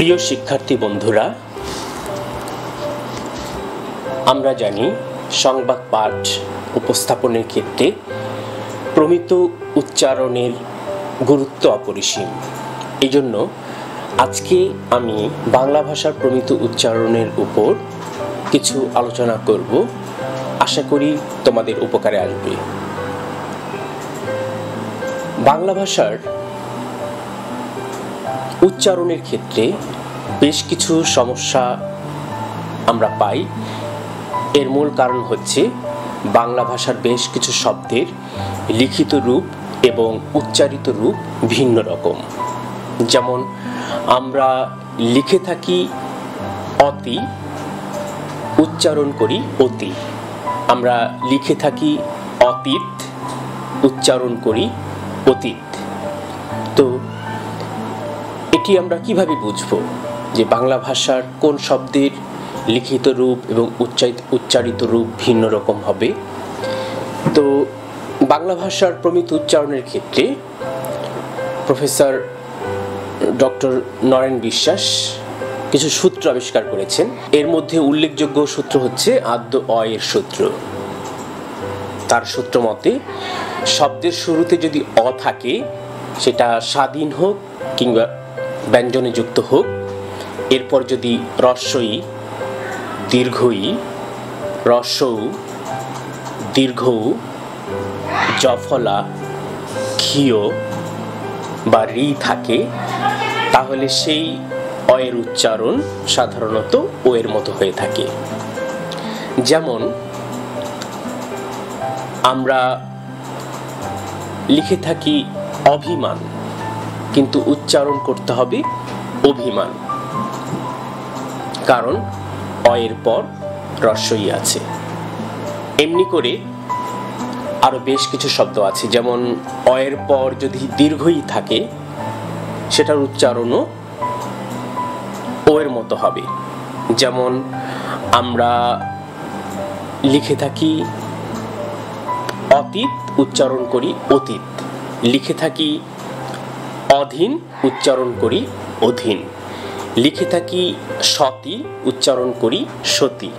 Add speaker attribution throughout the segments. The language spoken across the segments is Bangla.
Speaker 1: প্রিয় শিক্ষার্থী বন্ধুরা, আমরা জানি সংবাদ পাঠ উপস্থাপনের ক্ষেত্রে প্রমিত উচ্চারণের গুরুত্ব অপরিসীম। এই জন্য আজকে আমি বাংলা ভাষার প্রমিত উচ্চারণের উপর কিছু আলোচনা করব। আশা করি তোমাদের উপকারে আসবে। বাংলা ভাষার উচ্চারণের ক্ষেত্রে বেশ কিছু সমস্যা আমরা পাই। এর মূল কারণ হচ্ছে বাংলা ভাষার বেশ কিছু শব্দের লিখিত রূপ এবং উচ্চারিত রূপ ভিন্ন রকম। যেমন আমরা লিখে থাকি অতি, উচ্চারণ করি অতি। আমরা লিখে থাকি অতীত, উচ্চারণ করি অতীত। তো এটি আমরা কিভাবে বুঝবো যে বাংলা ভাষার কোন শব্দের লিখিত রূপ এবং উচ্চারিত রূপ ভিন্ন রকম হবে? তো বাংলা ভাষার প্রমিত উচ্চারণের ক্ষেত্রে প্রফেসর ডক্টর নরেন বিশ্বাস কিছু সূত্র আবিষ্কার করেছেন। এর মধ্যে উল্লেখযোগ্য সূত্র হচ্ছে আদ্য অ-এর সূত্র। তার সূত্র মতে শব্দের শুরুতে যদি অ থাকে, সেটা স্বাধীন হোক কিংবা ব্যঞ্জনে যুক্ত হোক, এরপর যদি রস্বই, দীর্ঘই, রস্বউ, দীর্ঘউ, জফলা, ক্ষীয় বা রি থাকে, তাহলে সেই অ-এর উচ্চারণ সাধারণত ও এর মতো হয়ে থাকে। যেমন আমরা লিখে থাকি অভিমান, কিন্তু উচ্চারণ করতে হবে অভিমান, কারণ অ-এর পর রস্বই আছে। এমনি করে আরো বেশ কিছু শব্দ আছে। যেমন অ-এর পর যদি দীর্ঘই থাকে, সেটার উচ্চারণও ও এর মতো হবে। যেমন আমরা লিখে থাকি অতীত, উচ্চারণ করি অতীত। লিখে থাকি অধীন, উচ্চারণ করি অধীন। লিখে থাকি সতী, উচ্চারণ করি সতী।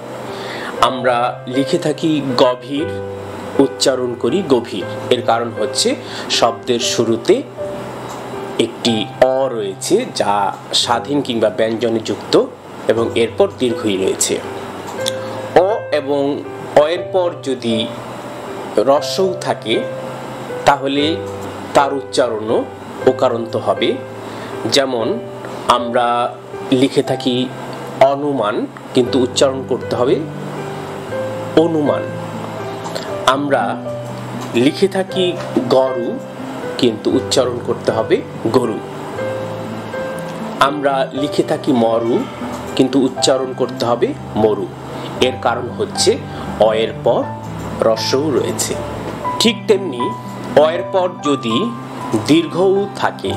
Speaker 1: আমরা লিখে থাকি গভীর, উচ্চারণ করি গভীর। এর কারণ হচ্ছে শব্দের শুরুতে একটি অ রয়েছে, যা স্বাধীন কিংবা ব্যঞ্জনে যুক্ত, এবং এরপর দীর্ঘই রয়েছে। অ এবং অ-এর পর যদি রস্বউ থাকে, তাহলে তার উচ্চারণও ওকারান্ত হবে। যেমন আমরা লিখে থাকি অনুমান, কিন্তু উচ্চারণ করতে হবে অনুমান। আমরা লিখে থাকি গরু, কিন্তু উচ্চারণ করতে হবে গরু। আমরা লিখে থাকি মরু, কিন্তু উচ্চারণ করতে হবে মরু। এর কারণ হচ্ছে অ-এর পর রস্বউ রয়েছে। ঠিক তেমনি অ-এর পর যদি দীর্ঘউ থাকে,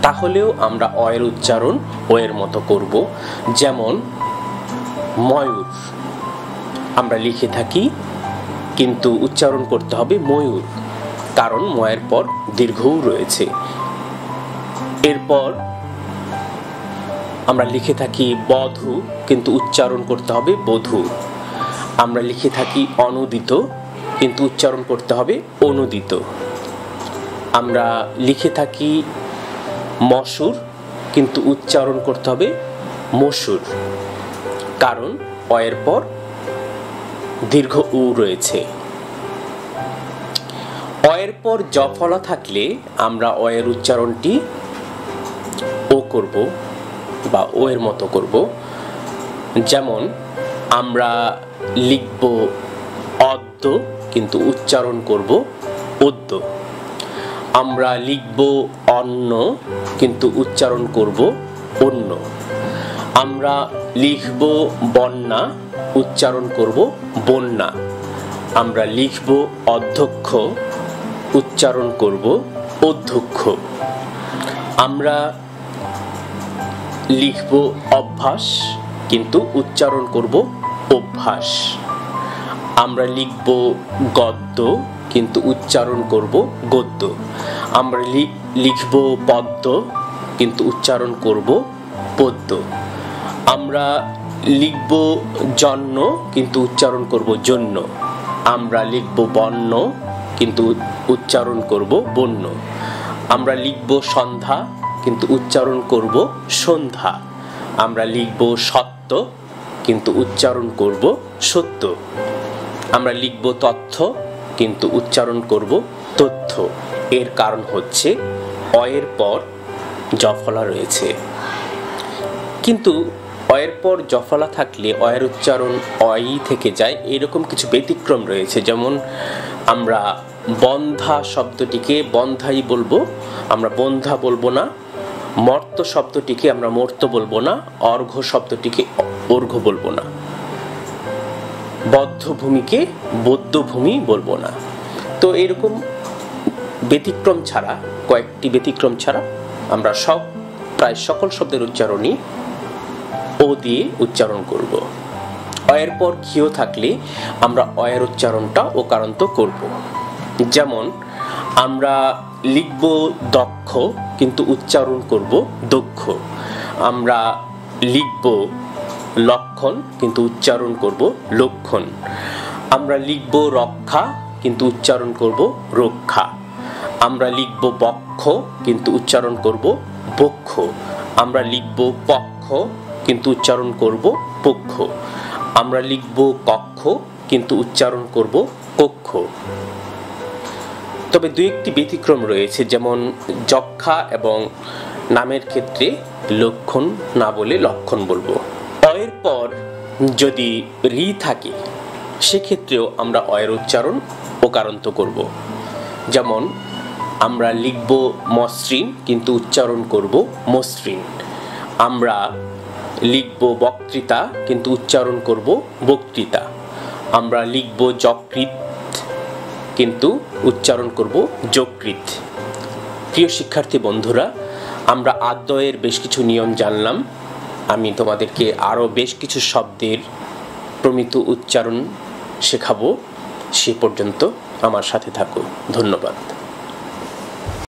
Speaker 1: তাহলেও আমরা অ-এর উচ্চারণ ও-এর মতো করব। যেমন ময়ূর, আমরা লিখে থাকি কিন্তু উচ্চারণ করতে হবে ময়ূর, কারণ ময়ের পর দীর্ঘউ রয়েছে। এরপর আমরা লিখে থাকি বধূ, কিন্তু উচ্চারণ করতে হবে বধূ। আমরা লিখে থাকি অনুদিত, কিন্তু উচ্চারণ করতে হবে অনুদিত। আমরা লিখে থাকি মসুর, কিন্তু উচ্চারণ করতে হবে মসুর, কারণ অ-এর পর দীর্ঘ উ রয়েছে। অ-এর পর জফলা থাকলে আমরা অ-এর উচ্চারণটি ও করব বা ও এর মতো করব। যেমন আমরা লিখব অদ্য, কিন্তু উচ্চারণ করব অদ্য। আমরা লিখব অন্ন, কিন্তু উচ্চারণ করব অন্য। আমরা লিখব বন্যা, উচ্চারণ করব বন্যা। আমরা লিখব অধ্যক্ষ, উচ্চারণ করব অধ্যক্ষ। আমরা লিখব অভ্যাস, কিন্তু উচ্চারণ করব অভ্যাস। আমরা লিখব গদ্য, কিন্তু উচ্চারণ করব গদ্য। আমরা লিখব পদ্ম, কিন্তু উচ্চারণ করব পদ্য। আমরা লিখব জন্য কিন্তু উচ্চারণ করব জন্য। আমরা লিখব বন্য কিন্তু উচ্চারণ করব বন্য। আমরা লিখব সন্ধ্যা কিন্তু উচ্চারণ করব সন্ধ্যা। আমরা লিখব সত্য কিন্তু উচ্চারণ করব সত্য। আমরা লিখব তথ্য কিন্তু উচ্চারণ করব তথ্য। এর কারণ হচ্ছে অয়ের পর জফলা রয়েছে। কিন্তু অয়ের পর জফলা থাকলে অয়ের উচ্চারণ অই থেকে যায়, এরকম কিছু ব্যতিক্রম রয়েছে। যেমন আমরা বন্ধা শব্দটিকে বন্ধাই বলবো, আমরা বন্ধা বলবো না। মর্ত শব্দটিকে আমরা মর্ত বলবো না। অর্ঘ শব্দটিকে অর্ঘ বলবো না। বদ্ধভূমিকে বদ্ধভূমি বলবো না। তো এরকম ব্যতিক্রম ছাড়া, কয়েকটি ব্যতিক্রম ছাড়া আমরা প্রায় সকল শব্দের উচ্চারণই ও দিয়ে উচ্চারণ করব। অয়ের পর ক্ষীয় থাকলে আমরা অয়ের উচ্চারণটা ওকারান্ত করব। যেমন আমরা লিখব দক্ষ কিন্তু উচ্চারণ করব দক্ষ। আমরা লিখব লক্ষণ কিন্তু উচ্চারণ করব লক্ষণ। আমরা লিখব রক্ষা কিন্তু উচ্চারণ করব রক্ষা। আমরা লিখব বক্ষ কিন্তু উচ্চারণ করব বক্ষ। আমরা লিখব পক্ষ কিন্তু উচ্চারণ করব পক্ষ। আমরা লিখব কক্ষ কিন্তু উচ্চারণ করব কক্ষ। তবে দুই একটি ব্যতিক্রম রয়েছে, যেমন যক্ষা এবং নামের ক্ষেত্রে লক্ষণ না বলে লক্ষণ বলবো। অয়ের পর যদি রি থাকে সেক্ষেত্রেও আমরা অয়ের উচ্চারণ ওকারান্ত করব। যেমন আমরা লিখব মসৃণ কিন্তু উচ্চারণ করব মসৃণ। আমরা লিখব বক্তৃতা কিন্তু উচ্চারণ করব বক্তৃতা। আমরা লিখব যকৃৎ কিন্তু উচ্চারণ করব যকৃৎ। প্রিয় শিক্ষার্থী বন্ধুরা, আমরা আদ্যয়ের বেশ কিছু নিয়ম জানলাম। আমি তোমাদেরকে আরও বেশ কিছু শব্দের প্রমিত উচ্চারণ শেখাবো। সে পর্যন্ত আমার সাথে থাকো। ধন্যবাদ।